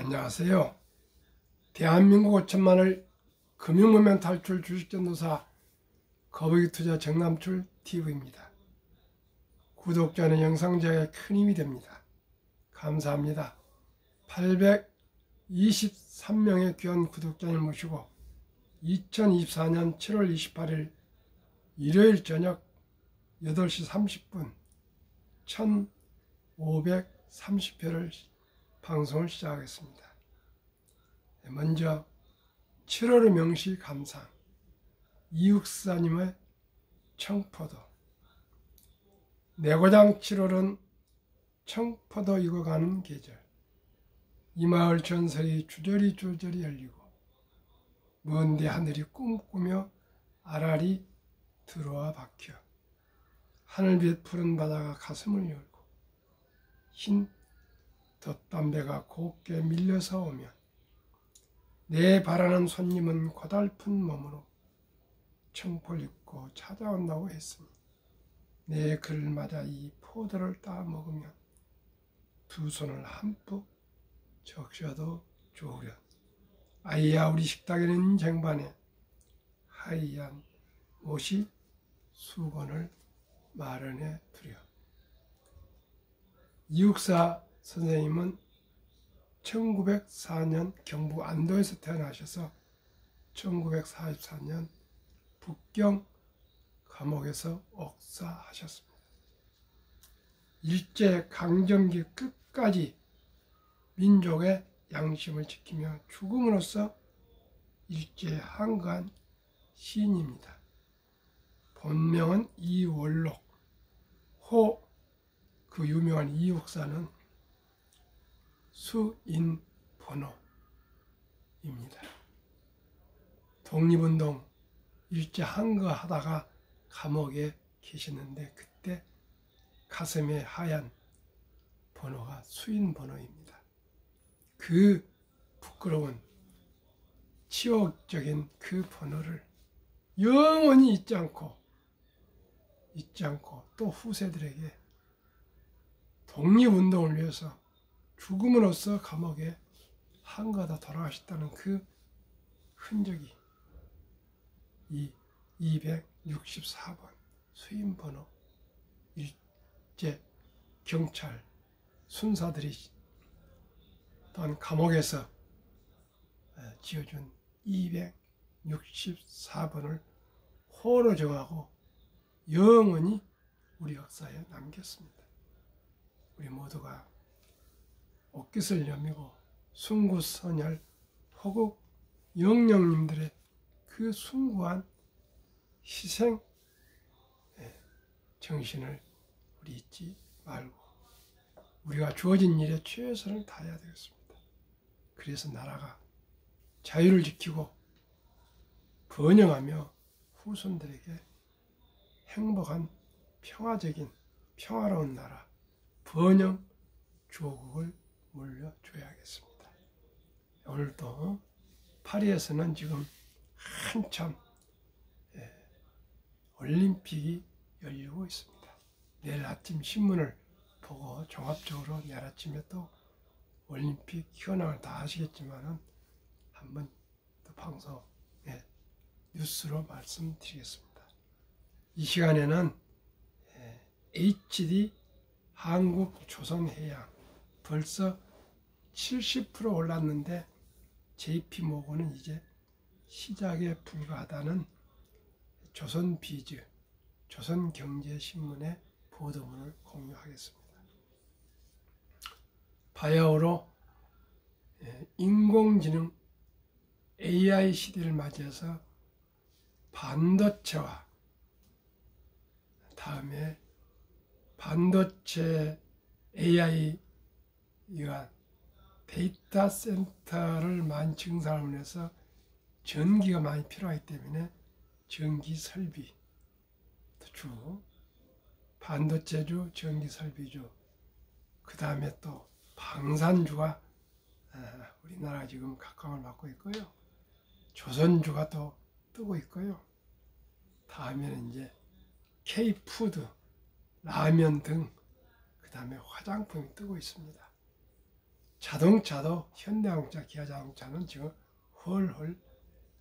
안녕하세요. 대한민국 5천만을 금융문명 탈출 주식전도사 거북이투자 정남출 TV입니다. 구독자는 영상 제작에 큰 힘이 됩니다. 감사합니다. 823명의 귀한 구독자를 모시고 2024년 7월 28일 일요일 저녁 8시 30분 1530회를 방송을 시작하겠습니다. 먼저 7월의 명시 감상 이육사님의 청포도. 내고장 7월은 청포도 익어가는 계절. 이 마을 전설이 주저리 열리고 먼데 하늘이 꿈꾸며 아랄이 들어와 박혀 하늘빛 푸른 바다가 가슴을 열고 흰 돛담배가 곱게 밀려서 오면 내 바라는 손님은 고달픈 몸으로 청포를 입고 찾아온다고 했으니 내 그를 맞아 이 포도를 따 먹으면 두 손을 한뿍 적셔도 좋으련. 아이야 우리 식탁에는 쟁반에 하얀 옷이 수건을 마련해 두려. 이육사 선생님은 1904년 경북 안도에서 태어나셔서 1944년 북경 감옥에서 억사하셨습니다. 일제 강점기 끝까지 민족의 양심을 지키며 죽음으로써 일제에 항거한 시인입니다. 본명은 이원록, 호 그 유명한 이육사는 수인번호입니다. 독립운동 일제 항거하다가 감옥에 계시는데 그때 가슴에 하얀 번호가 수인번호입니다. 그 부끄러운 치욕적인 그 번호를 영원히 잊지 않고 또 후세들에게 독립운동을 위해서 죽음으로써 감옥에 항거하다 돌아가셨다는 그 흔적이 이 264번 수임번호 일제 경찰 순사들이 또한 감옥에서 지어준 264번을 호로 정하고 영원히 우리 역사에 남겼습니다. 우리 모두가 옷깃을 여미고 순구선열 호국 영령님들의 그 숭고한 희생 정신을 우리 잊지 말고 우리가 주어진 일에 최선을 다해야 되겠습니다. 그래서 나라가 자유를 지키고 번영하며 후손들에게 행복한 평화로운 나라 번영 조국을 물려줘야겠습니다. 오늘도 파리에서는 지금 한참 올림픽이 열리고 있습니다. 내일 아침 신문을 보고 종합적으로 내일 아침에 또 올림픽 현황을 다 아시겠지만은 한번 또 방송 뉴스로 말씀드리겠습니다. 이 시간에는 HD 한국조선해양 벌써 70% 올랐는데 JP모건은 이제 시작에 불과하다는 조선비즈, 조선경제신문의 보도문을 공유하겠습니다. 바야흐로 인공지능 AI 시대를 맞이해서 반도체와 다음에 반도체 AI가 데이터 센터를 많이 증설함으로 해서 전기가 많이 필요하기 때문에 전기 설비 주, 반도체주, 전기 설비주, 그 다음에 또 방산주가 우리나라 지금 각광을 받고 있고요. 조선주가 또 뜨고 있고요. 다음에는 이제 K푸드, 라면 등 그 다음에 화장품이 뜨고 있습니다. 자동차도 현대자동차, 기아자동차는 지금 헐헐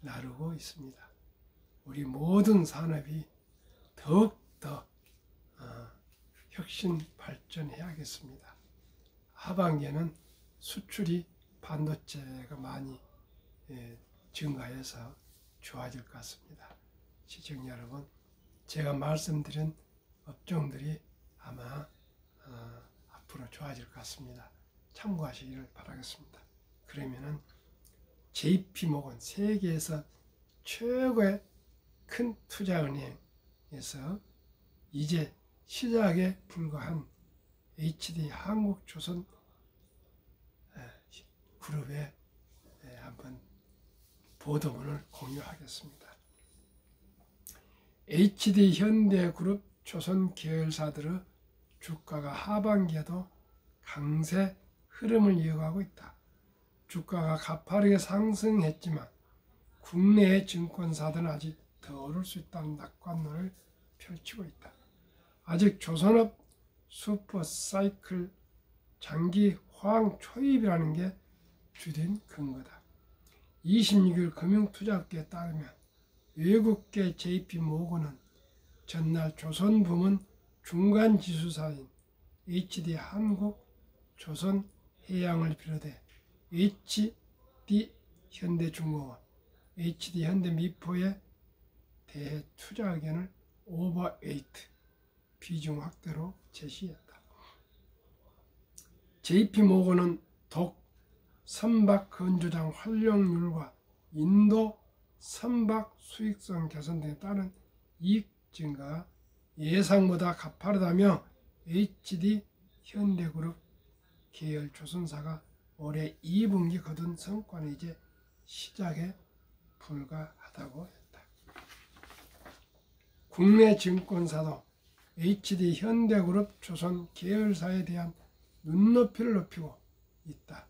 나르고 있습니다. 우리 모든 산업이 더욱더 혁신 발전해야겠습니다. 하반기에는 수출이 반도체가 많이 증가해서 좋아질 것 같습니다. 시청자 여러분, 제가 말씀드린 업종들이 아마 앞으로 좋아질 것 같습니다. 참고하시기를 바라겠습니다. 그러면은 JP모건, 세계에서 최고의 큰 투자은행에서 이제 시작에 불과한 HD 한국조선 그룹에 한번 보도문을 공유하겠습니다. HD 현대그룹 조선 계열사들의 주가가 하반기에도 강세 흐름을 이어가고 있다. 주가가 가파르게 상승했지만 국내의 증권사들은 아직 더 오를 수 있다는 낙관론을 펼치고 있다. 아직 조선업 슈퍼사이클 장기 호황 초입이라는 게 주된 근거다. 26일 금융투자업계에 따르면 외국계 JP모건은 전날 조선 부문 중간 지수사인 HD 한국, 조선 해양을 비롯해 HD 현대중공업, HD 현대미포에 대해 투자 의견을 오버웨이트 비중 확대로 제시했다. JP모건은 독 선박 건조장 활용률과 인도 선박 수익성 개선 등에 따른 이익 증가 예상보다 가파르다며 HD 현대그룹 계열 조선사가 올해 2분기 거둔 성과는 이제 시작에 불과하다고 했다. 국내 증권사도 HD 현대그룹 조선 계열사에 대한 눈높이를 높이고 있다.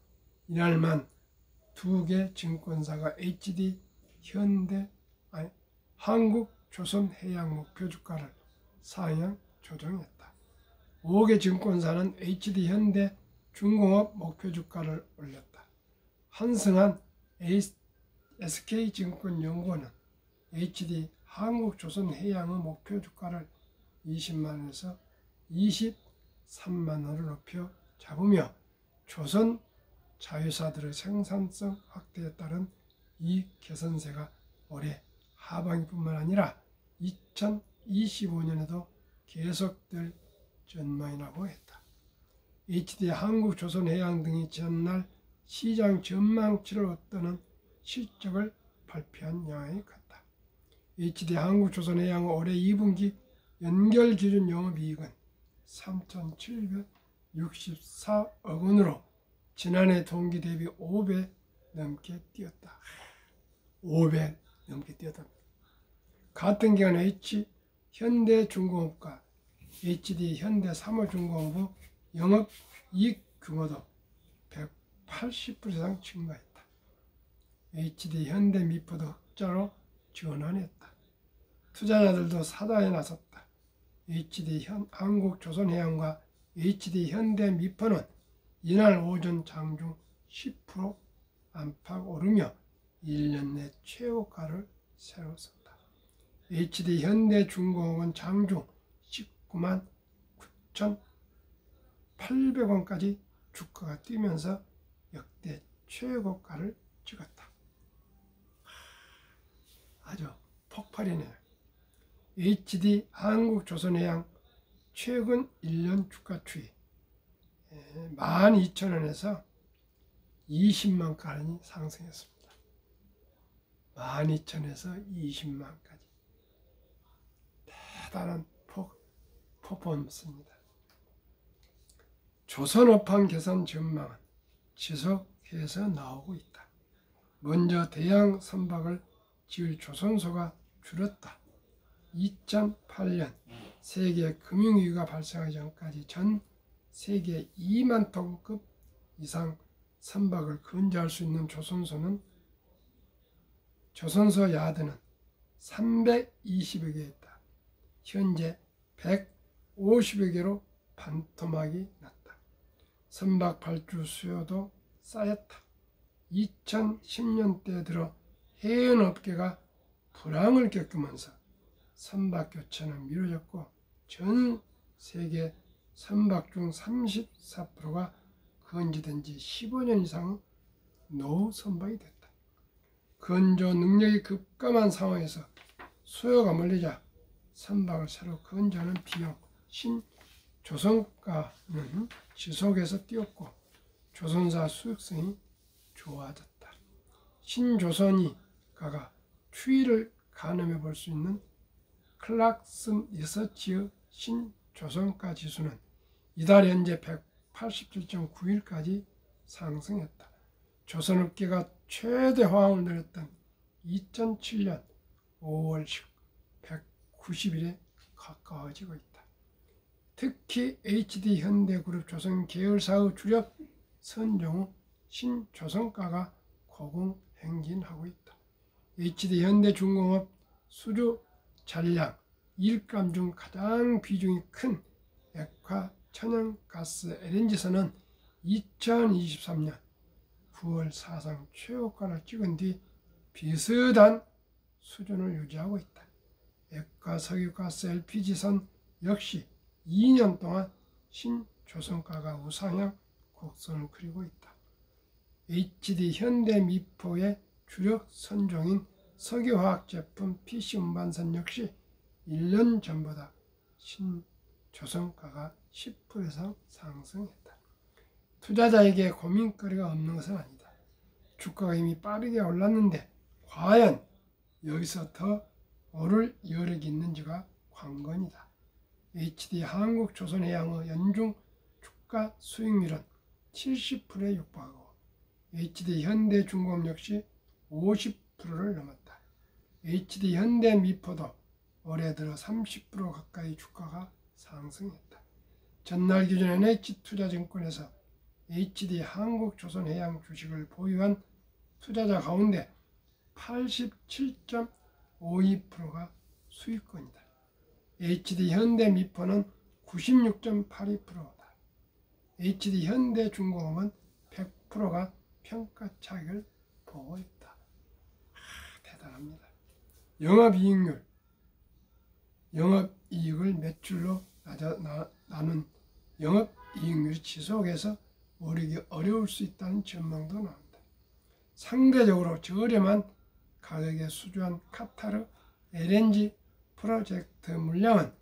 이날만 두 개 증권사가 HD 한국 조선 해양 목표 주가를 상향 조정했다. 5개 증권사는 HD 현대 중공업 목표 주가를 올렸다. 한승한 SK증권연구원은 HD 한국 조선 해양의 목표 주가를 20만원에서 23만원을 높여 잡으며 조선 자회사들의 생산성 확대에 따른 이익 개선세가 올해 하반기뿐만 아니라 2025년에도 계속될 전망이라고 했다. HD 한국 조선 해양 등이 전날 시장 전망치를 얻도는 실적을 발표한 영향이 컸다. HD 한국 조선 해양의 올해 2분기 연결 기준 영업이익은 3,764억 원으로 지난해 동기 대비 5배 넘게 뛰었다. 5배 넘게 뛰었다. 같은 기간 현대중공업과 HD 현대사무중공업의 영업이익 규모도 180% 이상 증가했다. HD 현대미포도 흑자로 전환했다. 투자자들도 사다에 나섰다. HD 한국조선해양과 HD 현대미포는 이날 오전 장중 10% 안팎 오르며 1년 내 최고가를 세웠다. HD 현대중공업은 장중 19만 9,800원까지 주가가 뛰면서 역대 최고가를 찍었다. 아주 폭발이네요. HD 한국조선해양 최근 1년 주가 추이 12,000원에서 20만까지 상승했습니다. 12,000에서 20만까지 대단한 퍼포먼스입니다. 조선업황 개선 전망은 지속해서 나오고 있다. 먼저 대양 선박을 지을 조선소가 줄었다. 2008년 세계 금융위기가 발생하기 전까지 전 세계 2만 톤급 이상 선박을 건조할 수 있는 조선소 야드는 320여 개 있다. 현재 150여 개로 반토막이 났다. 선박 발주 수요도 쌓였다. 2010년대 들어 해운업계가 불황을 겪으면서 선박 교체는 미뤄졌고 전 세계 선박 중 34%가 건조된 지 15년 이상 노후 선박이 됐다. 건조 능력이 급감한 상황에서 수요가 몰리자 선박을 새로 건조하는 비용 신조선가는 지속해서 뛰었고 조선사 수익성이 좋아졌다. 신조선이 가가 추이를 가늠해 볼 수 있는 클락슨 리서치의 신조선가 지수는 이달 현재 187.9일까지 상승했다. 조선업계가 최대 화음을 누렸던 2007년 5월 190일에 가까워지고 있다. 특히 HD현대그룹 조선 계열사의 주력 선종 신조선가가 고공행진하고 있다. HD현대중공업 수주 잔량 일감 중 가장 비중이 큰 액화 천연가스 LNG선은 2023년 9월 사상 최고가를 찍은 뒤 비슷한 수준을 유지하고 있다. 액화 석유가스 LPG선 역시 2년 동안 신조선가가 우상향 곡선을 그리고 있다. HD현대미포의 주력 선종인 석유화학 제품 PC 운반선 역시 1년 전보다 신조선가가 10% 이상 상승했다. 투자자에게 고민거리가 없는 것은 아니다. 주가가 이미 빠르게 올랐는데 과연 여기서 더 오를 여력이 있는지가 관건이다. HD 한국조선해양의 연중 주가 수익률은 70%에 육박하고 HD 현대중공업 역시 50%를 넘었다. HD 현대미포도 올해 들어 30% 가까이 주가가 상승했다. 전날 기준 NH투자증권에서 HD 한국조선해양 주식을 보유한 투자자 가운데 87.52%가 수익권이다. HD 현대미포는 96.82%다. HD 현대중공업은 100%가 평가 차익을 보고 있다. 대단합니다. 영업이익률, 영업이익을 매출로 나눈 영업이익률이 지속해서 오르기 어려울 수 있다는 전망도 나온다. 상대적으로 저렴한 가격에 수주한 카타르 LNG 프로젝트 물량은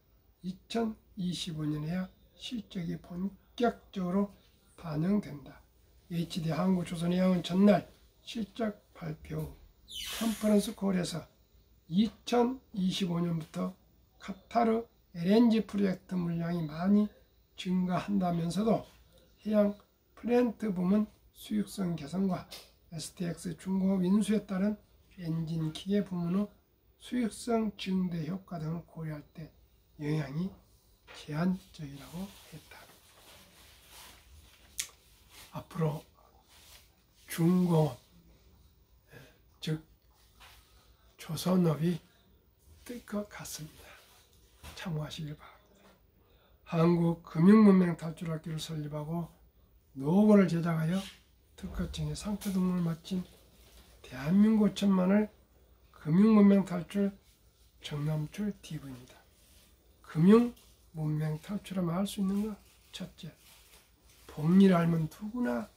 2025년에야 실적이 본격적으로 반영된다. HD 한국조선해양은 전날 실적 발표 후 컨퍼런스 콜에서 2025년부터 카타르 LNG 프로젝트 물량이 많이 증가한다면서도 해양 플랜트 부문 수익성 개선과 STX 중공업 인수에 따른 엔진 기계 부문의 수익성 증대 효과 등을 고려할 때 영향이 제한적이라고 했다. 앞으로 중공업, 즉 조선업이 뜰 것 같습니다. 참고하시길 바랍니다. 한국금융문명 탈출학교를 설립하고 노고를 제작하여 특허청의 상표 등록을 마친 대한민국 천만을 금융문명 탈출 정남출 TV입니다. 금융문명 탈출하면 할 수 있는 것 첫째, 복리를 알면 누구나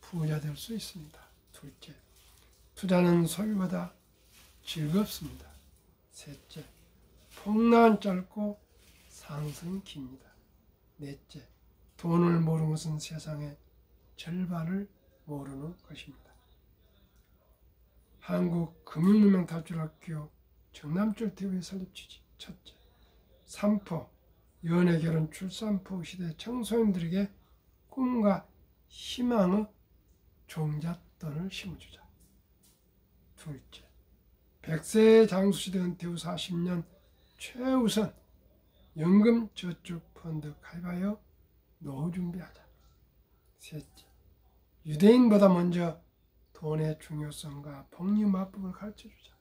부자 될 수 있습니다. 둘째, 투자는 소비보다 즐겁습니다. 셋째, 폭락은 짧고 상승은 깁니다. 넷째, 돈을 모르는 것은 세상의 절반을 모르는 것입니다. 한국금융문명 탈출학교 정남출 TV 설립 취지. 첫째, 삼포, 연애, 결혼, 출산포 시대 청소년들에게 꿈과 희망의 종잣돈을 심어주자. 둘째, 100세 장수시대 은퇴 후 40년 최우선 연금저축펀드 가입하여 노후 준비하자. 셋째, 유대인보다 먼저 돈의 중요성과 복리마법을 가르쳐주자.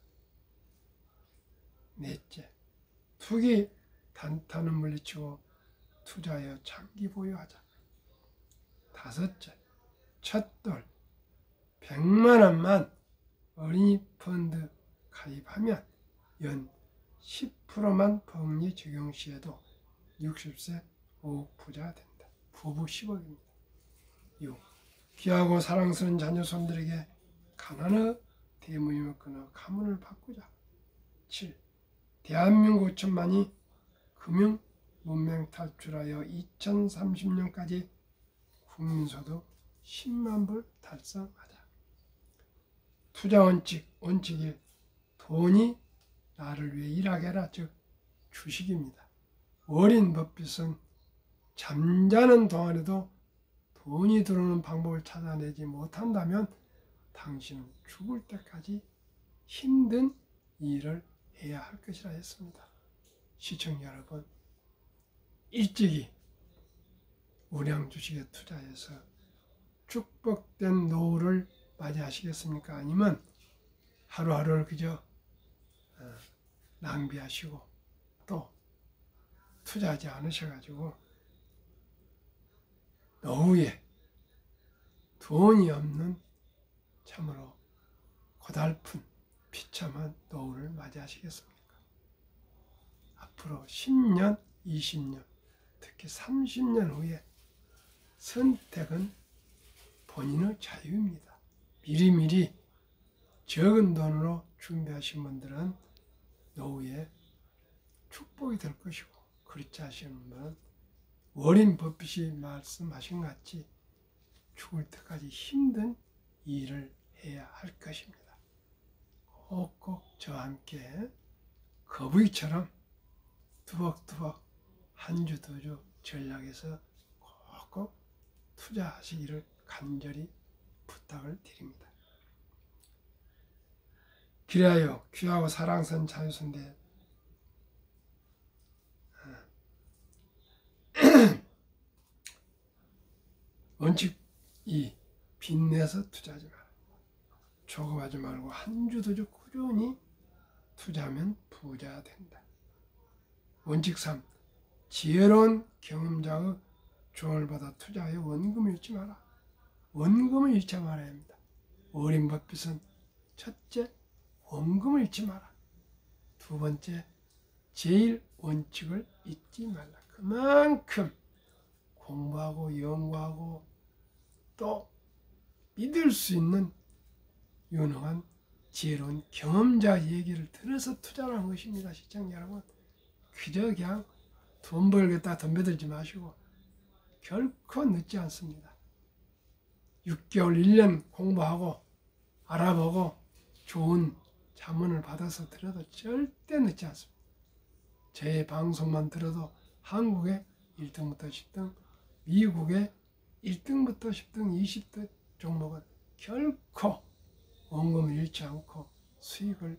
넷째, 투기 단타는 물리치고 투자하여 장기 보유하자. 다섯째, 첫돌 100만원만 어린이 펀드 가입하면 연 10%만 복리 적용 시에도 60세 5억 부자가 된다. 부부 10억입니다. 6. 귀하고 사랑스러운 자녀손들에게 가난의 대무임을 끊어 가문을 바꾸자. 7. 대한민국 5천만이 금융 문명 탈출하여 2030년까지 국민소득 10만 불 달성하자. 투자 원칙, 원칙 1. 돈이 나를 위해 일하게 하라, 즉 주식입니다. 워린 버핏은 잠자는 동안에도 돈이 들어오는 방법을 찾아내지 못한다면 당신은 죽을 때까지 힘든 일을 해야 할 것이라 했습니다. 시청자 여러분, 일찍이 우량 주식에 투자해서 축복된 노후를 맞이하시겠습니까? 아니면 하루하루를 그저 낭비하시고 또 투자하지 않으셔가지고 노후에 돈이 없는 참으로 고달픈 비참한 노후를 맞이하시겠습니까? 앞으로 10년, 20년, 특히 30년 후에 선택은 본인의 자유입니다. 미리미리 적은 돈으로 준비하신 분들은 노후에 축복이 될 것이고, 그렇지 않으신 분은 워린 버핏이 말씀하신 것 같이 죽을 때까지 힘든 일을 해야 할 것입니다. 꼭꼭 저와 함께 거북이처럼 두벅두벅 한 주 두 주 전략해서 꼭꼭 투자하시기를 간절히 부탁을 드립니다. 그리하여 귀하고 사랑스러운 자녀손들 원칙 2. 빚내서 투자하지 마라. 조급하지 말고 한 주 두 주 꾸준히 투자하면 부자가 된다. 원칙 3. 지혜로운 경험자의 조언을 받아 투자하여 원금을 잃지 마라. 원금을 잃지 말아야 합니다. 워린 버핏은 첫째, 원금을 잃지 마라. 두 번째, 제일 원칙을 잊지 말라. 그만큼 공부하고 연구하고 또 믿을 수 있는 유능한 지혜로운 경험자 얘기를 들어서 투자를 한 것입니다. 시청자 여러분, 그저 그냥 돈 벌겠다 덤벼들지 마시고 결코 늦지 않습니다. 6개월, 1년 공부하고 알아보고 좋은 자문을 받아서 들어도 절대 늦지 않습니다. 제 방송만 들어도 한국의 1등부터 10등, 미국의 1등부터 10등, 20등 종목은 결코 원금을 잃지 않고 수익을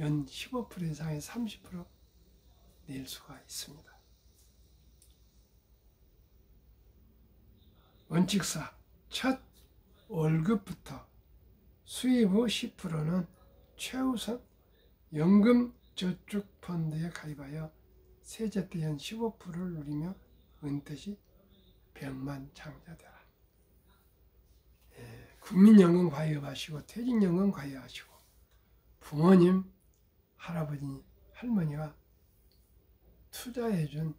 연 15% 이상의 30% 낼 수가 있습니다. 원칙 4. 첫 월급부터 수입 후 10%는 최우선 연금저축펀드에 가입하여 세제 때 연 15%를 누리며 은퇴 시 백만장자되라. 국민연금 가입하시고 퇴직연금 가입하시고 부모님, 할아버지, 할머니가 투자해준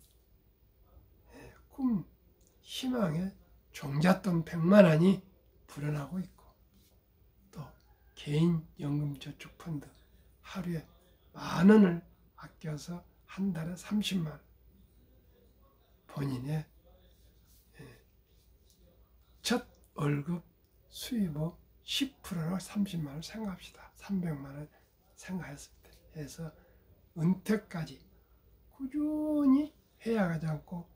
꿈, 희망의 종잣돈 100만 원이 불어나고 있고, 또 개인 연금저축펀드 하루에 10,000원을 아껴서 한 달에 30만 원, 본인의 첫 월급 수입의 10%로 30만 원 생각합시다. 300만 원 생각했을 때 해서 은퇴까지 꾸준히 해야하지 않고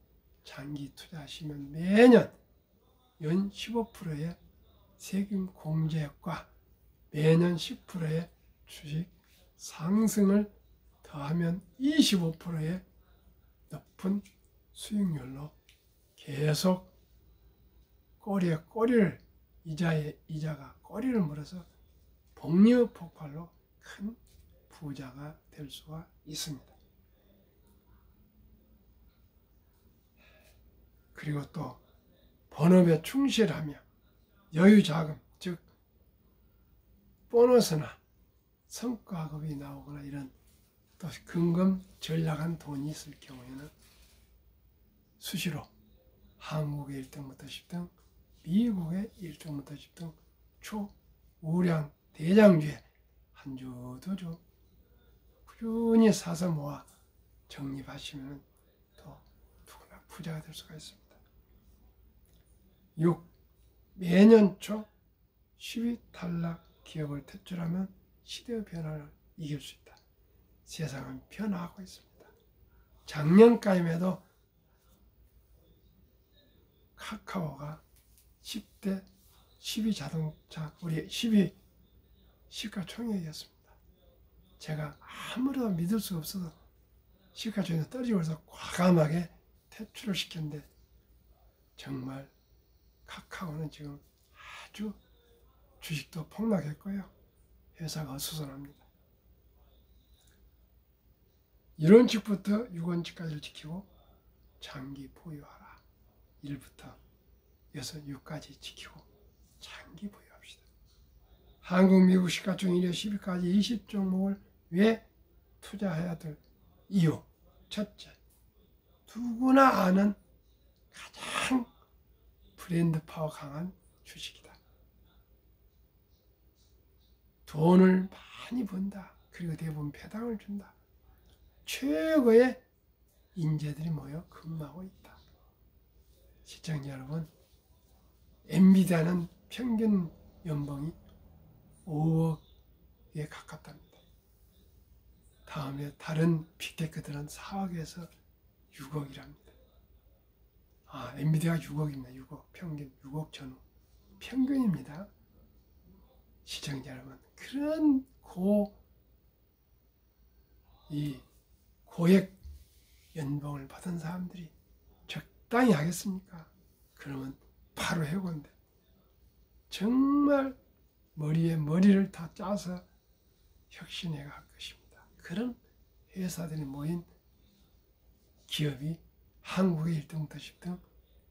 장기 투자하시면 매년 연 15%의 세금 공제액과 매년 10%의 주식 상승을 더하면 25%의 높은 수익률로 계속 꼬리에 꼬리를 이자가 꼬리를 물어서 복리의 폭발로 큰 부자가 될 수가 있습니다. 그리고 또 본업에 충실하며 여유자금, 즉 보너스나 성과급이 나오거나 이런 또 근금 전락한 돈이 있을 경우에는 수시로 한국의 1등부터 10등, 미국의 1등부터 10등 초우량 대장주에 한 주도 좀 꾸준히 사서 모아 적립하시면 또 누구나 부자가 될 수가 있습니다. 6. 매년 초 10위 탈락 기업을 퇴출하면 시대의 변화를 이길 수 있다. 세상은 변화하고 있습니다. 작년까지에도 카카오가 10대 10위 자동차, 우리 10위 시가총액이었습니다. 제가 아무래도 믿을 수가 없어서 시가총액이 떨어지면서 과감하게 퇴출을 시켰는데 정말 카카오는 지금 아주 주식도 폭락했고요. 회사가 어수선합니다. 1원칙부터 6원칙까지를 지키고 장기 보유하라. 1부터 6까지 지키고 장기 보유합시다. 한국, 미국 시가총액 10위까지 20종목을 왜 투자해야 될 이유. 첫째, 누구나 아는 가장 브랜드 파워 강한 주식이다. 돈을 많이 번다. 그리고 대부분 배당을 준다. 최고의 인재들이 모여 근무하고 있다. 시청자 여러분, 엔비디아는 평균 연봉이 5억에 가깝답니다. 다음에 다른 빅테크들은 4억에서 6억이랍니다. 엔비디아가 6억입니다. 6억 평균, 6억 전후 평균입니다. 시청자 여러분, 그런 고액 연봉을 받은 사람들이 적당히 하겠습니까? 그러면 바로 해고인데 정말 머리에 머리를 다 짜서 혁신해 갈 것입니다. 그런 회사들이 모인 기업이 한국의 1등부터 10등,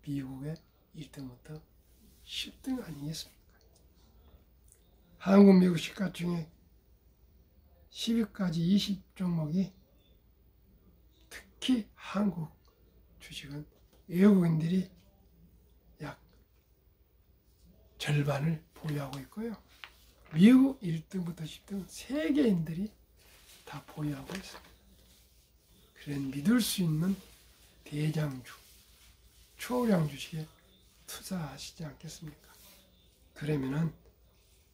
미국의 1등부터 10등 아니겠습니까? 한국, 미국 시가총액 10위까지 20종목이 특히 한국 주식은 외국인들이 약 절반을 보유하고 있고요. 미국 1등부터 10등 세계인들이 다 보유하고 있습니다. 그런 믿을 수 있는 대장주, 초우량 주식에 투자하시지 않겠습니까? 그러면은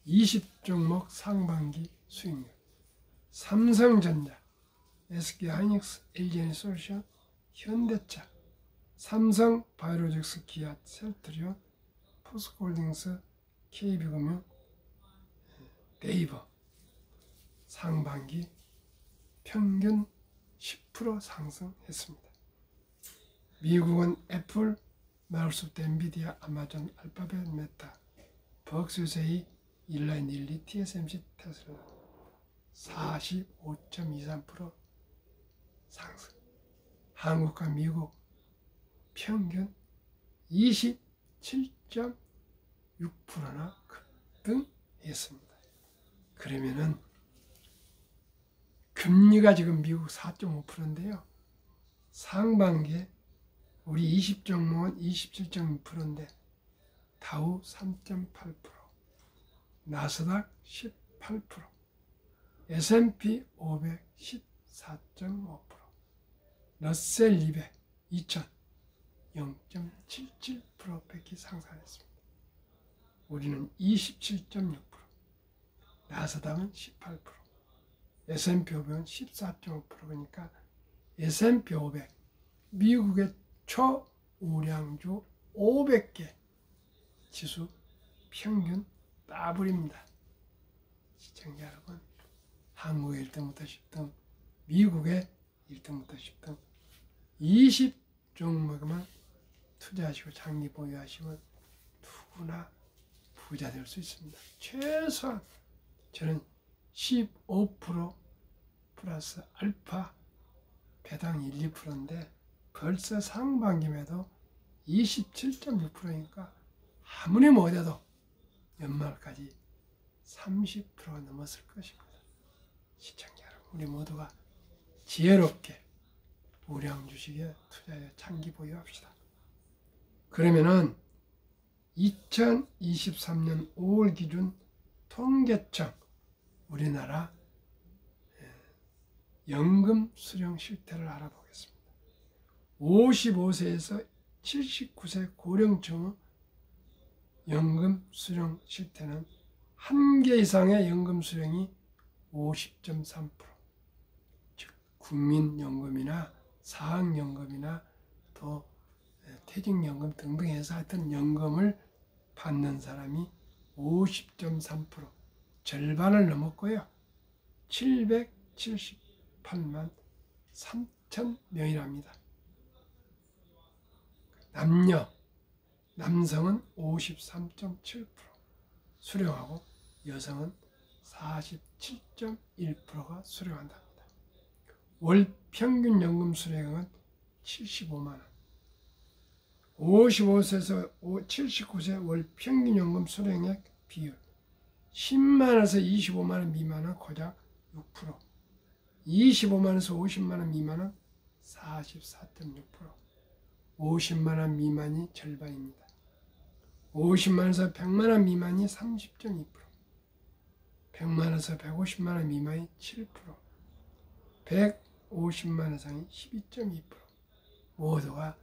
20종목 상반기 수익률, 삼성전자, SK하이닉스, LG에너지솔루션, 현대차, 삼성 바이오로직스, 기아, 셀트리온, 포스코홀딩스, KB금융, 네이버 상반기 평균 10% 상승했습니다. 미국은 애플, 마이크로소프트, 엔비디아, 아마존, 알파벳, 메타, 버크셔세이, 일라인, 릴리, TSMC, 테슬라 45.23% 상승. 한국과 미국 평균 27.6%나 급등했습니다. 그러면은 금리가 지금 미국 4.5%인데요. 상반기에 우리 20종목은 27.6%인데 다우 3.8%, 나스닥 18%, S&P 500 14.5%, 러셀 200 2000 0.77%밖에 상승했습니다. 우리는 27.6%, 나스닥은 18%, S&P 500은 14.5%니까 S&P 500 미국의 초우량주 500개 지수 평균 더블입니다. 시청자 여러분, 한국의 1등부터 10등, 미국의 1등부터 10등 20종목만 투자하시고 장기 보유하시면 누구나 부자 될 수 있습니다. 최소한 저는 15% 플러스 알파 배당 1, 2%인데 벌써 상반기에도 27.6%니까 아무리 못해도 연말까지 30%가 넘었을 것입니다. 시청자 여러분, 우리 모두가 지혜롭게 우량 주식에 투자에 장기 보유합시다. 그러면은 2023년 5월 기준 통계청 우리나라 연금 수령 실태를 알아보겠습니다. 55세에서 79세 고령층의 연금 수령 실태는 한 개 이상의 연금 수령이 50.3%, 즉 국민연금이나 사학연금이나 또 퇴직연금 등등 해서 하여튼 연금을 받는 사람이 50.3%, 절반을 넘었고요. 778만 3천 명이랍니다. 남성은 53.7% 수령하고 여성은 47.1%가 수령한답니다. 월 평균 연금 수령액은 75만 원. 55세에서 79세 월 평균 연금 수령액 비율 10만 원에서 25만 원 미만은 고작 6%, 25만 원에서 50만 원 미만은 44.6%, 50만 원 미만이 절반입니다. 50만 원에서 100만 원 미만이 30.2%, 100만 원에서 150만 원 미만이 7%, 150만 원 이상이 12.2%, 모두가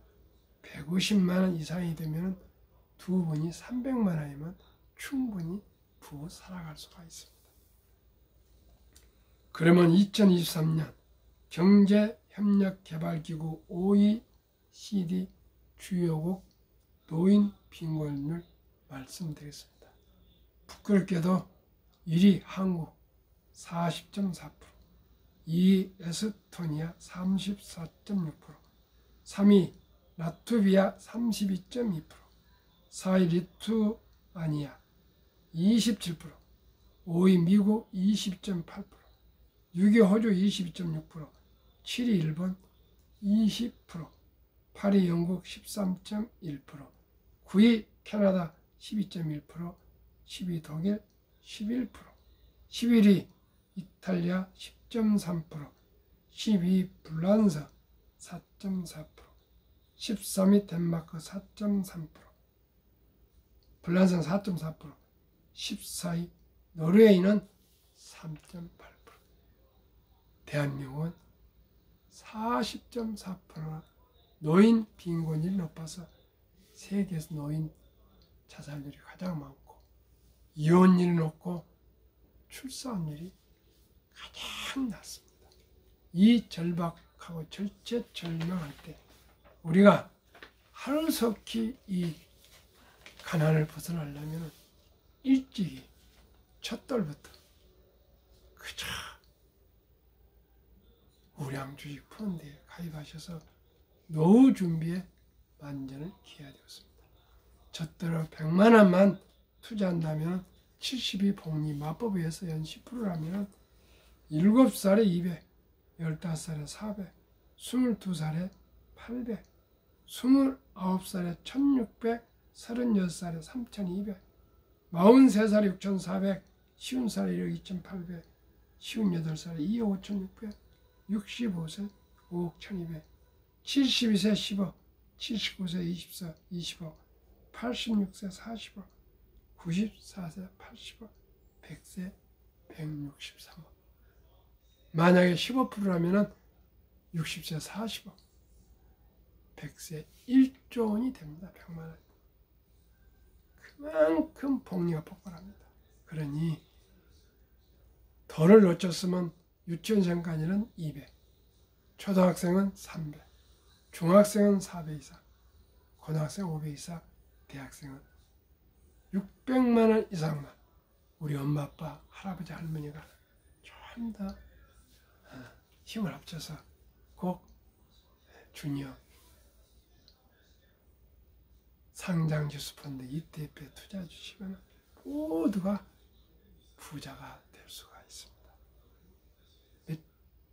150만 원 이상이 되면 두 분이 300만 원이면 충분히 부부 살아갈 수가 있습니다. 그러면 2023년 경제협력개발기구 OECD 주요국 노인 빈곤율 말씀드리겠습니다. 부끄럽게도 1위 한국 40.4%, 2위 에스토니아 34.6%, 3위 라트비아 32.2%, 4위 리투아니아 27%, 5위 미국 20.8%, 6위 호주 22.6%, 7위 일본 20%, 8위 영국 13.1%, 9위 캐나다 12.1%, 10위 독일 11%, 11위 이탈리아 10.3%, 12위 불란서 4.4%, 13위 덴마크 4.3%, 불란서는 4.4%, 14위 노르웨이는 3.8%, 대한민국은 40.4%가 노인 빈곤율이 높아서 세계에서 노인 자살률이 가장 많고 이혼율이 높고 출산율이 가장 낮습니다. 이 절박하고 절체절명할 때 우리가 하루속히 이 가난을 벗어나려면 일찍이 첫돌부터 그저 우량주식 펀드에 가입하셔서 노후 준비에 만전을 기해야 되었습니다. 첫돌로 100만 원만 투자한다면 70이 복리 마법에 의해서 연 10%라면 7살에 200, 15살에 400, 22살에 800, 29살에 1600, 36살에 3200, 43살에 6400, 50살에 1억 2800, 58살에 2억 5600, 65세 5억 1200, 72세 10억, 79세 20억, 86세 40억, 94세 80억, 100세 163억. 만약에 15%라면 60세 40억, 100세 1조 원이 됩니다. 100만 원. 그만큼 복리가 폭발합니다. 그러니 돈을 놓쳤으면 유치원생까지는 200, 초등학생은 300, 중학생은 400 이상, 고등학생 500 이상, 대학생은 600만 원 이상만 우리 엄마, 아빠, 할아버지, 할머니가 좀 더 힘을 합쳐서 꼭 주니어 상장지수 펀드 ETF에 투자해 주시면 모두가 부자가 될 수가 있습니다. 몇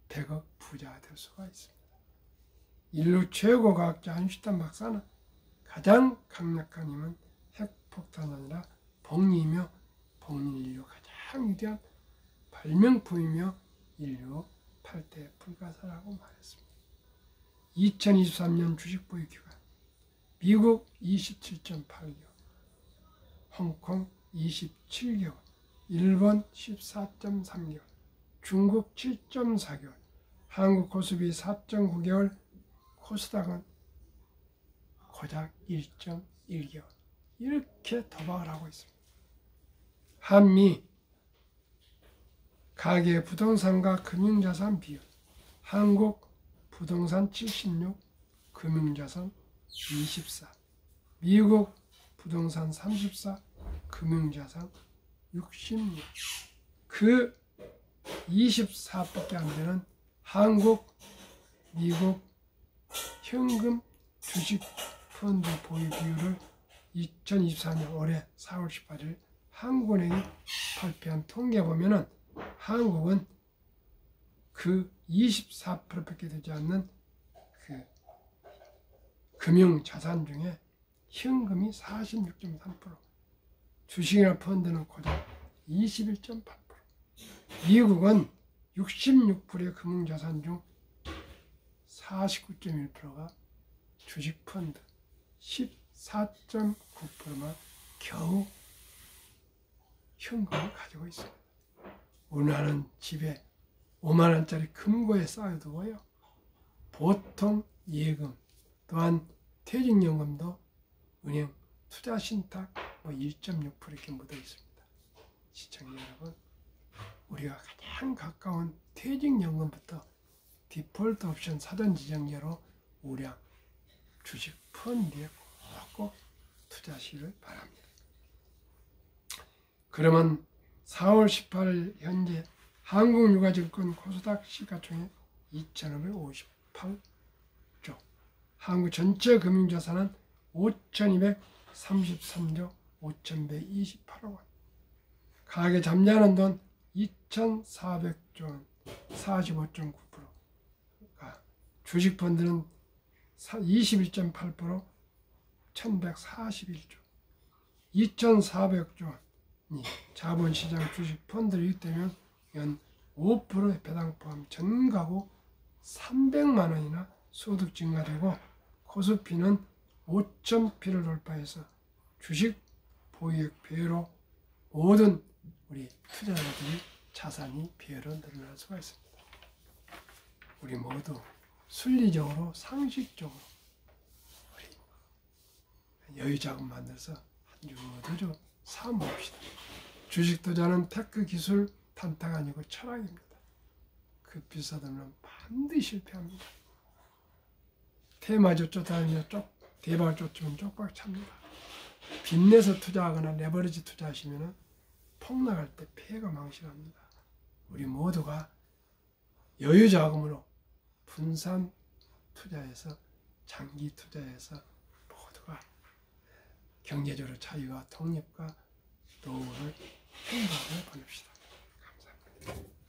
백억 부자가 될 수가 있습니다. 인류 최고 과학자 아인슈타인 박사는 가장 강력한 힘은 핵폭탄 아니라 복리이며 복리 인류 가장 위대한 발명품이며 인류 8대 불가사라고 말했습니다. 2023년 주식 보유 기간 미국 27.8개월, 홍콩 27개월, 일본 14.3개월, 중국 7.4개월, 한국 코스피 4.9개월, 코스닥은 고작 1.1개월 이렇게 도박을 하고 있습니다. 한미 가계 부동산과 금융자산 비율, 한국 부동산 76, 금융자산 24, 미국 부동산 34, 금융자산 66, 그 24밖에 안 되는 한국, 미국 현금 주식 펀드 보유 비율을 2024년 올해 4월 18일 한국은행이 발표한 통계 보면은 한국은 그 24%밖에 되지 않는 그 금융 자산 중에 현금이 46.3%, 주식이나 펀드는 고작 21.8%, 미국은 66%의 금융 자산 중 49.1%가 주식 펀드, 14.9%만 겨우 현금을 가지고 있습니다. 우리나라는 집에 5만 원짜리 금고에 쌓아두고요. 보통 예금 또한 퇴직연금도 은행 투자신탁 1.6% 이렇게 묻어 있습니다. 시청자 여러분, 우리가 가장 가까운 퇴직연금부터 디폴트 옵션 사전 지정제로 우량 주식 펀드에 꼭 투자하시길 바랍니다. 그러면 4월 18일 현재 한국유가증권 코스닥 시가총액 2,558조, 한국 전체 금융자산은 5,233조 5,128억 원, 가계 잠재하는 돈 2,400조 원 45.9%가, 주식펀드는 21.8% 1,141조, 2,400조 원이 자본시장 주식펀드를 유입되면 연 5% 배당 포함 전 가구 300만 원이나 소득 증가되고, 코스피는 5,000피를 돌파해서 주식 보유액 배로 모든 우리 투자자들이 자산이 배로 늘어날 수가 있습니다. 우리 모두 순리적으로 상식적으로 우리 여유 자금 만들어서 한 주 좀 사모읍시다. 주식 투자는 테크 기술 탄타가 아니고 철학입니다. 그 비싸들은 반드시 실패합니다. 테마주 쫓아다니며 대박을 쫓으면 쪽박 찹니다. 빚내서 투자하거나 레버리지 투자하시면 폭락할 때 폐가 망신합니다. 우리 모두가 여유 자금으로 분산 투자해서 장기 투자해서 모두가 경제적으로 자유와 독립과 노후를 행복하게 보냅시다. 감사합니다.